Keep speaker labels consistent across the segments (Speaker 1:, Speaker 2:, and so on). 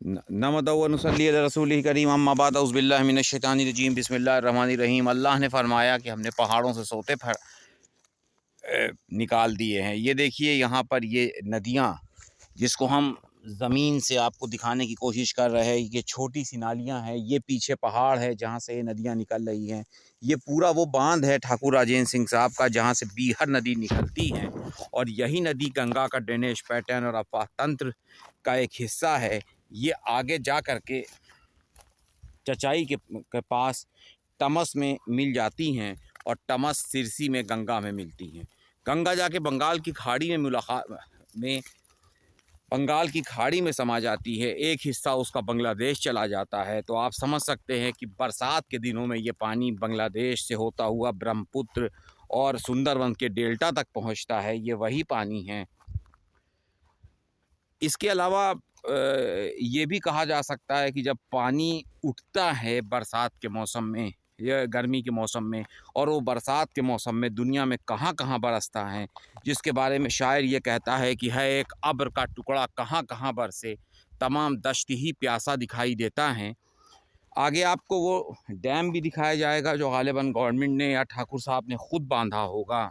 Speaker 1: नहमदु व नसल्ली अला रसूलिल करीम अम्मा बाद औज़ु बिल्लाहि मिनश शैतानिर रजीम बिस्मिल्लाहिर रहमानिर रहीम। अल्लाह ने फरमाया कि हमने पहाड़ों से सोते निकाल दिए हैं। ये देखिए यहाँ पर ये नदियाँ, जिसको हम ज़मीन से आपको दिखाने की कोशिश कर रहे हैं, ये छोटी सी नालियाँ हैं। ये पीछे पहाड़ है जहाँ से ये नदियाँ निकल रही हैं। ये पूरा वो बांध है ठाकुर राजेंद्र सिंह साहब का, जहाँ से बीहर नदी निकलती है। और यही नदी गंगा का ड्रेनेज पैटर्न और अफवाह तंत्र का एक हिस्सा है। ये आगे जा कर के चचाई के पास तमस में मिल जाती हैं और तमस सिरसी में गंगा में मिलती हैं। गंगा जाके बंगाल की खाड़ी में समा जाती है। एक हिस्सा उसका बांग्लादेश चला जाता है। तो आप समझ सकते हैं कि बरसात के दिनों में ये पानी बांग्लादेश से होता हुआ ब्रह्मपुत्र और सुंदरवन के डेल्टा तक पहुंचता है। ये वही पानी है। इसके अलावा ये भी कहा जा सकता है कि जब पानी उठता है बरसात के मौसम में या गर्मी के मौसम में, और वो बरसात के मौसम में दुनिया में कहाँ कहाँ बरसता है, जिसके बारे में शायर ये कहता है कि है एक अब्र का टुकड़ा कहाँ कहाँ बरसे, तमाम दश्त ही प्यासा दिखाई देता है। आगे आपको वो डैम भी दिखाया जाएगा जो गालिबन गवर्नमेंट ने या ठाकुर साहब ने खुद बांधा होगा।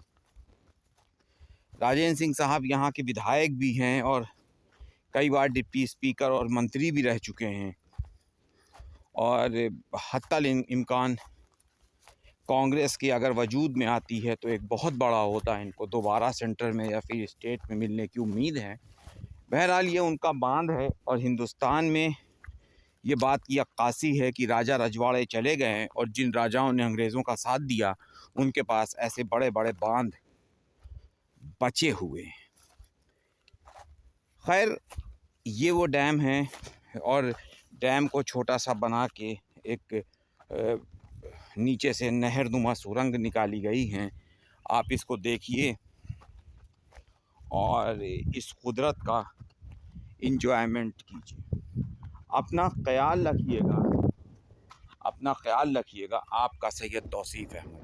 Speaker 1: राजेंद्र सिंह साहब यहाँ के विधायक भी हैं और कई बार डिप्टी स्पीकर और मंत्री भी रह चुके हैं। और हत्तल इम्कान कांग्रेस की अगर वजूद में आती है तो एक बहुत बड़ा होता है। इनको दोबारा सेंटर में या फिर स्टेट में मिलने की उम्मीद है। बहरहाल ये उनका बांध है। और हिंदुस्तान में ये बात की अक्कासी है कि राजा रजवाड़े चले गए हैं और जिन राजाओं ने अंग्रेज़ों का साथ दिया उनके पास ऐसे बड़े बड़े बांध बचे हुए हैं। खैर, ये वो डैम है और डैम को छोटा सा बना के एक नीचे से नहरनुमा सुरंग निकाली गई हैं। आप इसको देखिए और इस कुदरत का इंजॉयमेंट कीजिए। अपना ख्याल रखिएगा। आपका सैयद तौसीफ अहमद।